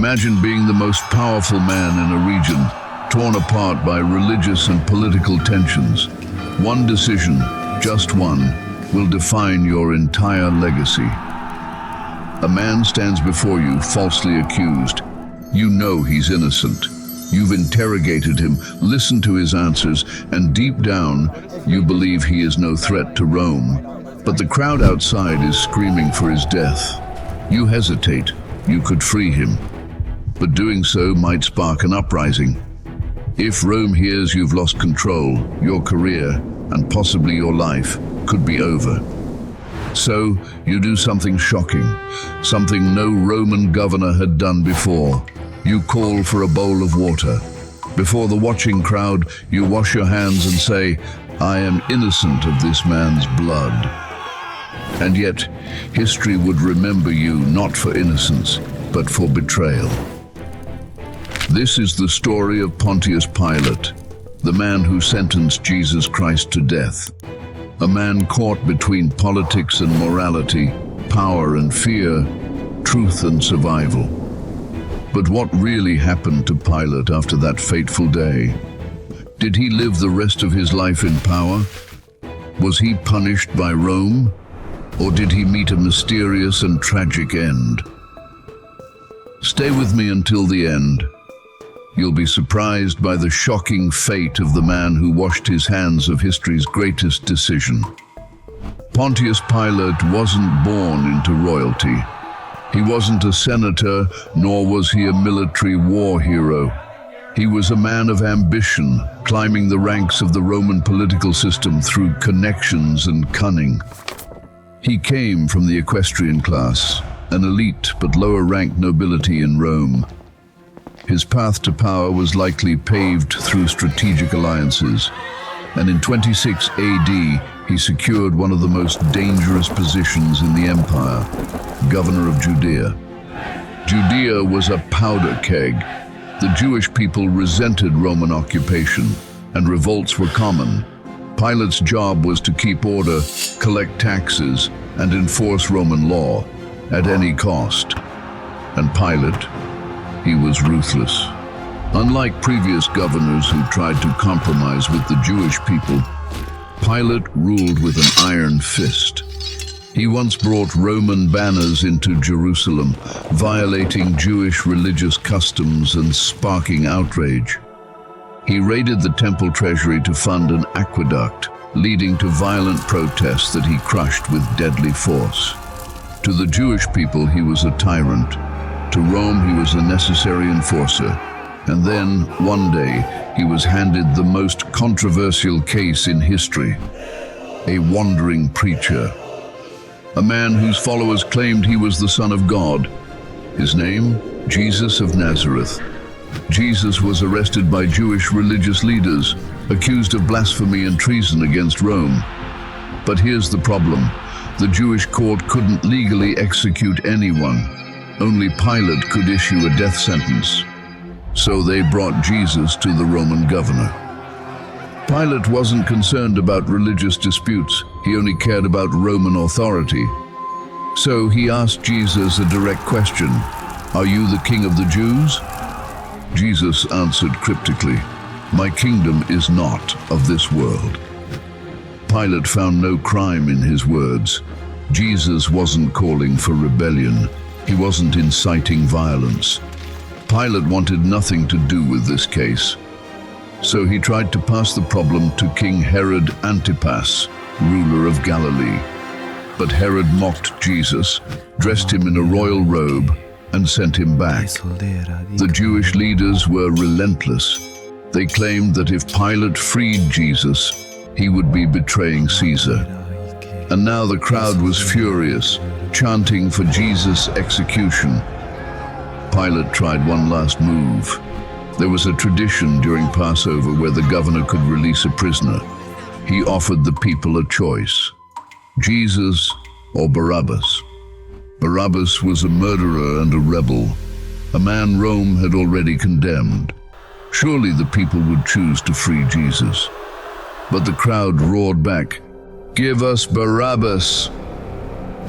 Imagine being the most powerful man in a region, torn apart by religious and political tensions. One decision, just one, will define your entire legacy. A man stands before you, falsely accused. You know he's innocent. You've interrogated him, listened to his answers, and deep down, you believe he is no threat to Rome. But the crowd outside is screaming for his death. You hesitate. You could free him. But doing so might spark an uprising. If Rome hears you've lost control, your career, and possibly your life, could be over. So, you do something shocking, something no Roman governor had done before. You call for a bowl of water. Before the watching crowd, you wash your hands and say, "I am innocent of this man's blood." And yet, history would remember you not for innocence, but for betrayal. This is the story of Pontius Pilate, the man who sentenced Jesus Christ to death. A man caught between politics and morality, power and fear, truth and survival. But what really happened to Pilate after that fateful day? Did he live the rest of his life in power? Was he punished by Rome? Or did he meet a mysterious and tragic end? Stay with me until the end. You'll be surprised by the shocking fate of the man who washed his hands of history's greatest decision. Pontius Pilate wasn't born into royalty. He wasn't a senator, nor was he a military war hero. He was a man of ambition, climbing the ranks of the Roman political system through connections and cunning. He came from the equestrian class, an elite but lower-ranked nobility in Rome. His path to power was likely paved through strategic alliances, and in 26 AD, he secured one of the most dangerous positions in the empire, governor of Judea. Judea was a powder keg. The Jewish people resented Roman occupation, and revolts were common. Pilate's job was to keep order, collect taxes, and enforce Roman law at any cost. And Pilate, he was ruthless. Unlike previous governors who tried to compromise with the Jewish people, Pilate ruled with an iron fist. He once brought Roman banners into Jerusalem, violating Jewish religious customs and sparking outrage. He raided the temple treasury to fund an aqueduct, leading to violent protests that he crushed with deadly force. To the Jewish people, he was a tyrant. To Rome, he was a necessary enforcer. And then, one day, he was handed the most controversial case in history: a wandering preacher. A man whose followers claimed he was the Son of God. His name? Jesus of Nazareth. Jesus was arrested by Jewish religious leaders, accused of blasphemy and treason against Rome. But here's the problem. The Jewish court couldn't legally execute anyone. Only Pilate could issue a death sentence. So they brought Jesus to the Roman governor. Pilate wasn't concerned about religious disputes. He only cared about Roman authority. So he asked Jesus a direct question: "Are you the king of the Jews?" Jesus answered cryptically, "My kingdom is not of this world." Pilate found no crime in his words. Jesus wasn't calling for rebellion. He wasn't inciting violence. Pilate wanted nothing to do with this case. So he tried to pass the problem to King Herod Antipas, ruler of Galilee. But Herod mocked Jesus, dressed him in a royal robe, and sent him back. The Jewish leaders were relentless. They claimed that if Pilate freed Jesus, he would be betraying Caesar. And now the crowd was furious, chanting for Jesus' execution. Pilate tried one last move. There was a tradition during Passover where the governor could release a prisoner. He offered the people a choice: Jesus or Barabbas. Barabbas was a murderer and a rebel, a man Rome had already condemned. Surely the people would choose to free Jesus. But the crowd roared back, "Give us Barabbas!"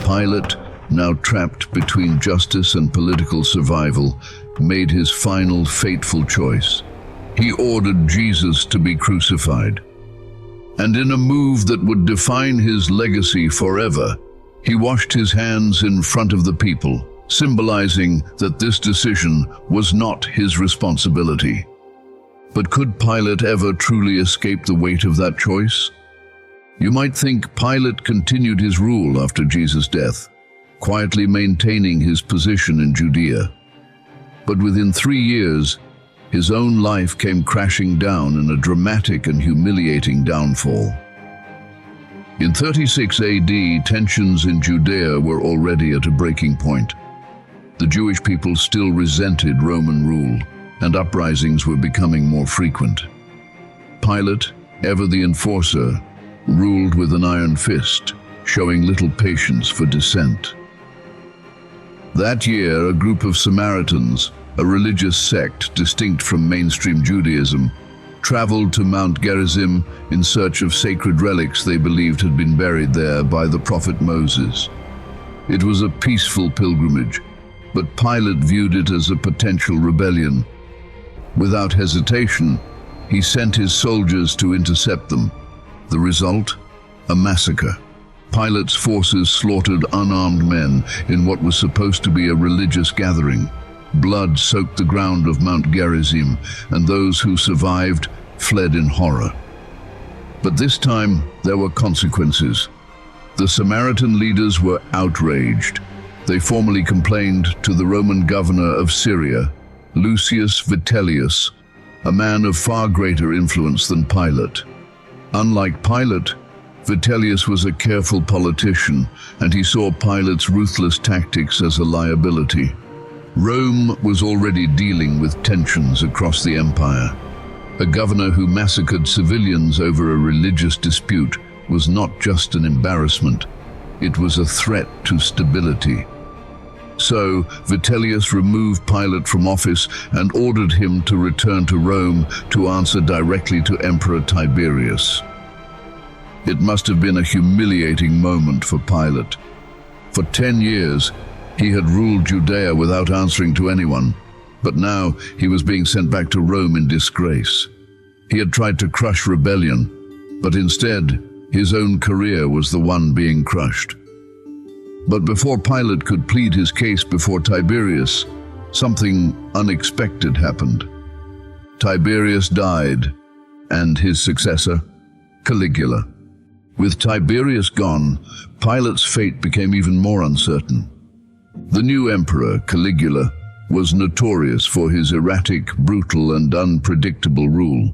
Pilate, now trapped between justice and political survival, made his final fateful choice. He ordered Jesus to be crucified. And in a move that would define his legacy forever, he washed his hands in front of the people, symbolizing that this decision was not his responsibility. But could Pilate ever truly escape the weight of that choice? You might think Pilate continued his rule after Jesus' death, quietly maintaining his position in Judea. But within 3 years, his own life came crashing down in a dramatic and humiliating downfall. In 36 AD, tensions in Judea were already at a breaking point. The Jewish people still resented Roman rule, and uprisings were becoming more frequent. Pilate, ever the enforcer, ruled with an iron fist, showing little patience for dissent. That year, a group of Samaritans, a religious sect distinct from mainstream Judaism, traveled to Mount Gerizim in search of sacred relics they believed had been buried there by the prophet Moses. It was a peaceful pilgrimage, but Pilate viewed it as a potential rebellion. Without hesitation, he sent his soldiers to intercept them. The result? A massacre. Pilate's forces slaughtered unarmed men in what was supposed to be a religious gathering. Blood soaked the ground of Mount Gerizim, and those who survived fled in horror. But this time, there were consequences. The Samaritan leaders were outraged. They formally complained to the Roman governor of Syria, Lucius Vitellius, a man of far greater influence than Pilate. Unlike Pilate, Vitellius was a careful politician, and he saw Pilate's ruthless tactics as a liability. Rome was already dealing with tensions across the empire. A governor who massacred civilians over a religious dispute was not just an embarrassment, it was a threat to stability. So, Vitellius removed Pilate from office and ordered him to return to Rome to answer directly to Emperor Tiberius. It must have been a humiliating moment for Pilate. For 10 years, he had ruled Judea without answering to anyone, but now he was being sent back to Rome in disgrace. He had tried to crush rebellion, but instead, his own career was the one being crushed. But before Pilate could plead his case before Tiberius, something unexpected happened. Tiberius died, and his successor, Caligula. With Tiberius gone, Pilate's fate became even more uncertain. The new emperor, Caligula, was notorious for his erratic, brutal, and unpredictable rule.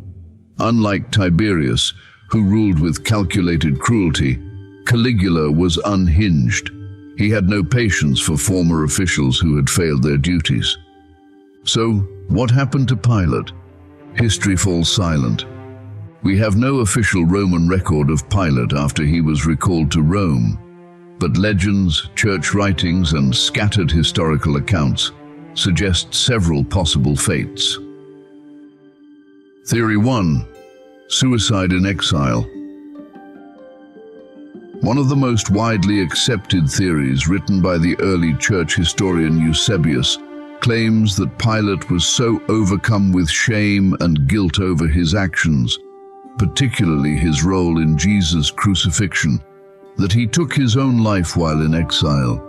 Unlike Tiberius, who ruled with calculated cruelty, Caligula was unhinged. He had no patience for former officials who had failed their duties. So, what happened to Pilate? History falls silent. We have no official Roman record of Pilate after he was recalled to Rome, but legends, church writings, and scattered historical accounts suggest several possible fates. Theory 1. Suicide in exile. One of the most widely accepted theories written by the early church historian Eusebius claims that Pilate was so overcome with shame and guilt over his actions, particularly his role in Jesus' crucifixion, that he took his own life while in exile.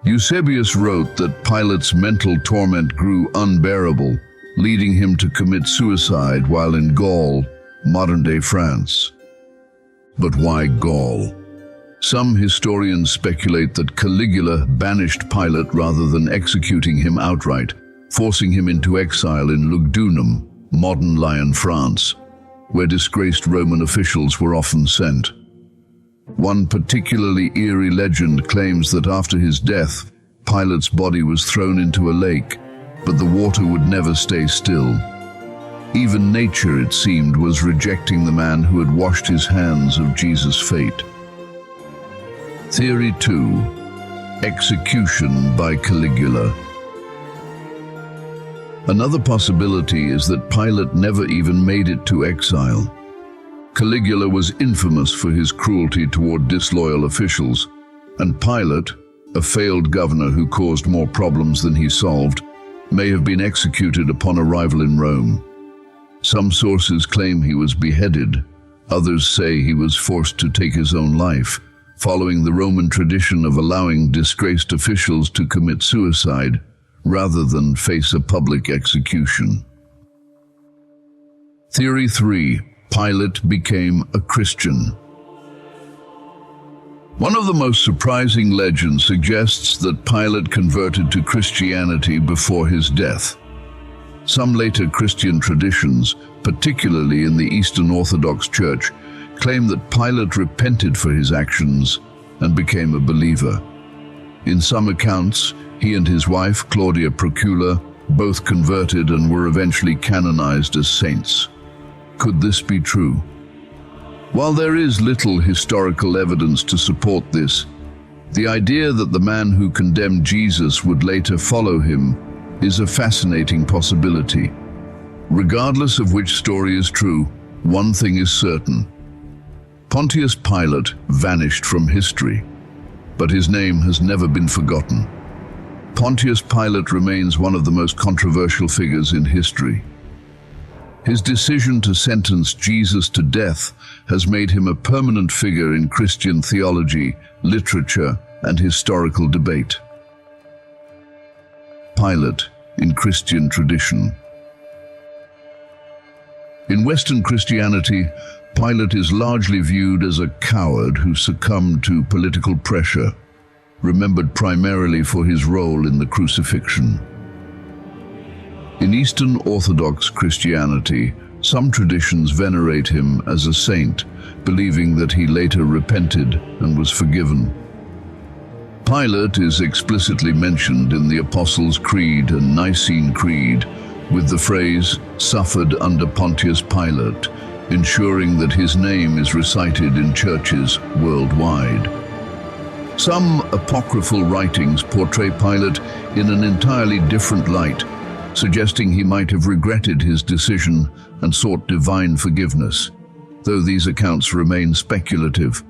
Eusebius wrote that Pilate's mental torment grew unbearable, leading him to commit suicide while in Gaul, modern-day France. But why Gaul? Some historians speculate that Caligula banished Pilate rather than executing him outright, forcing him into exile in Lugdunum, modern Lyon, France, where disgraced Roman officials were often sent. One particularly eerie legend claims that after his death, Pilate's body was thrown into a lake, but the water would never stay still. Even nature, it seemed, was rejecting the man who had washed his hands of Jesus' fate. Theory 2. Execution by Caligula. Another possibility is that Pilate never even made it to exile. Caligula was infamous for his cruelty toward disloyal officials, and Pilate, a failed governor who caused more problems than he solved, may have been executed upon arrival in Rome. Some sources claim he was beheaded. Others say he was forced to take his own life, following the Roman tradition of allowing disgraced officials to commit suicide rather than face a public execution. Theory 3. Pilate became a Christian. One of the most surprising legends suggests that Pilate converted to Christianity before his death. Some later Christian traditions, particularly in the Eastern Orthodox Church, claim that Pilate repented for his actions and became a believer. In some accounts, he and his wife, Claudia Procula, both converted and were eventually canonized as saints. Could this be true? While there is little historical evidence to support this, the idea that the man who condemned Jesus would later follow him is a fascinating possibility. Regardless of which story is true, one thing is certain. Pontius Pilate vanished from history, but his name has never been forgotten. Pontius Pilate remains one of the most controversial figures in history. His decision to sentence Jesus to death has made him a permanent figure in Christian theology, literature, and historical debate. Pilate in Christian tradition. In Western Christianity, Pilate is largely viewed as a coward who succumbed to political pressure, remembered primarily for his role in the crucifixion. In Eastern Orthodox Christianity, some traditions venerate him as a saint, believing that he later repented and was forgiven. Pilate is explicitly mentioned in the Apostles' Creed and Nicene Creed, with the phrase, "suffered under Pontius Pilate," ensuring that his name is recited in churches worldwide. Some apocryphal writings portray Pilate in an entirely different light, suggesting he might have regretted his decision and sought divine forgiveness, though these accounts remain speculative.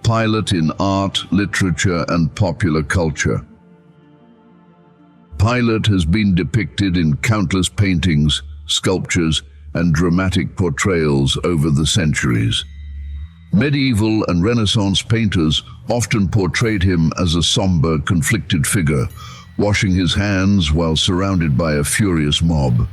Pilate in art, literature, and popular culture. Pilate has been depicted in countless paintings, sculptures, and dramatic portrayals over the centuries. Medieval and Renaissance painters often portrayed him as a somber, conflicted figure, washing his hands while surrounded by a furious mob.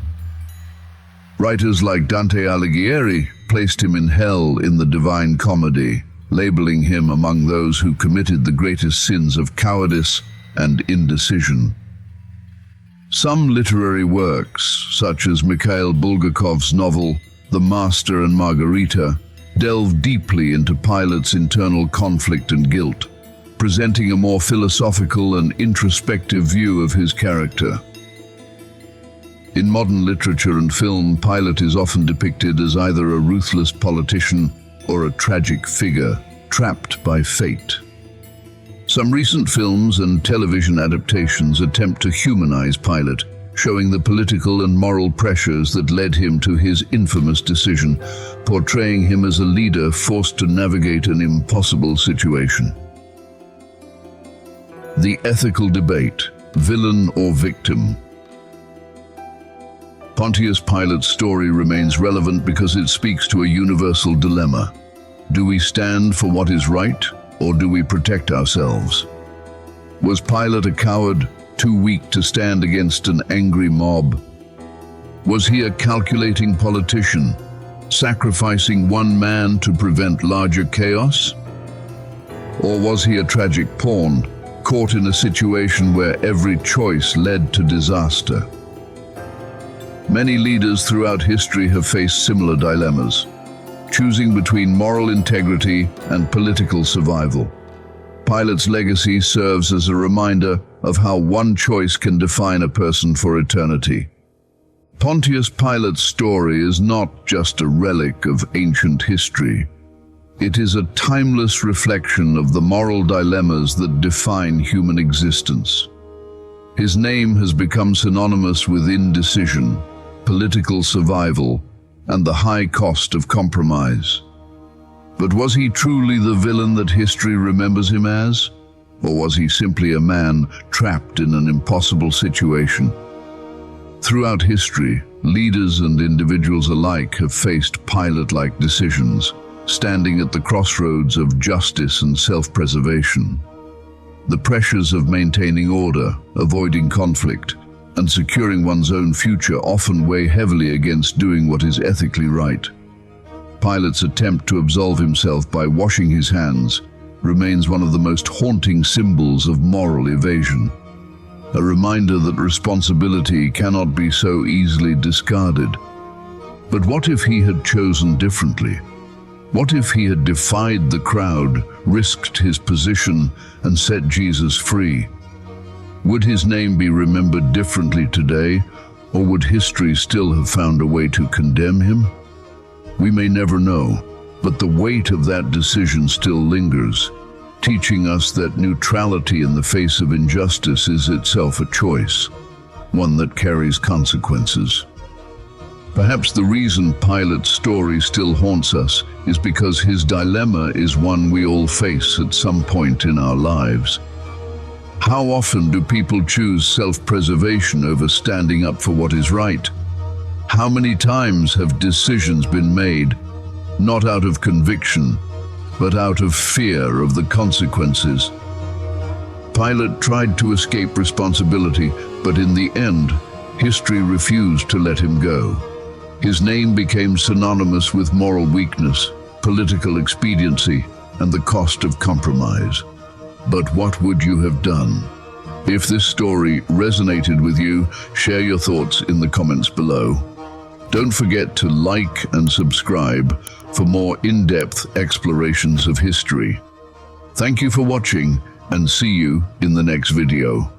Writers like Dante Alighieri placed him in hell in the Divine Comedy, labeling him among those who committed the greatest sins of cowardice and indecision. Some literary works, such as Mikhail Bulgakov's novel The Master and Margarita, delve deeply into Pilate's internal conflict and guilt, presenting a more philosophical and introspective view of his character. In modern literature and film, Pilate is often depicted as either a ruthless politician or a tragic figure trapped by fate. Some recent films and television adaptations attempt to humanize Pilate, showing the political and moral pressures that led him to his infamous decision, portraying him as a leader forced to navigate an impossible situation. The ethical debate, villain or victim. Pontius Pilate's story remains relevant because it speaks to a universal dilemma. Do we stand for what is right, or do we protect ourselves? Was Pilate a coward, too weak to stand against an angry mob? Was he a calculating politician, sacrificing one man to prevent larger chaos? Or was he a tragic pawn, caught in a situation where every choice led to disaster? Many leaders throughout history have faced similar dilemmas, choosing between moral integrity and political survival. Pilate's legacy serves as a reminder of how one choice can define a person for eternity. Pontius Pilate's story is not just a relic of ancient history. It is a timeless reflection of the moral dilemmas that define human existence. His name has become synonymous with indecision, political survival, and the high cost of compromise. But was he truly the villain that history remembers him as? Or was he simply a man trapped in an impossible situation? Throughout history, leaders and individuals alike have faced Pilate-like decisions, standing at the crossroads of justice and self-preservation. The pressures of maintaining order, avoiding conflict, and securing one's own future often weigh heavily against doing what is ethically right. Pilate's attempt to absolve himself by washing his hands remains one of the most haunting symbols of moral evasion, a reminder that responsibility cannot be so easily discarded. But what if he had chosen differently? What if he had defied the crowd, risked his position, and set Jesus free? Would his name be remembered differently today, or would history still have found a way to condemn him? We may never know, but the weight of that decision still lingers, teaching us that neutrality in the face of injustice is itself a choice, one that carries consequences. Perhaps the reason Pilate's story still haunts us is because his dilemma is one we all face at some point in our lives. How often do people choose self-preservation over standing up for what is right? How many times have decisions been made, not out of conviction, but out of fear of the consequences? Pilate tried to escape responsibility, but in the end, history refused to let him go. His name became synonymous with moral weakness, political expediency, and the cost of compromise. But what would you have done? If this story resonated with you, share your thoughts in the comments below. Don't forget to like and subscribe for more in-depth explorations of history. Thank you for watching, and see you in the next video.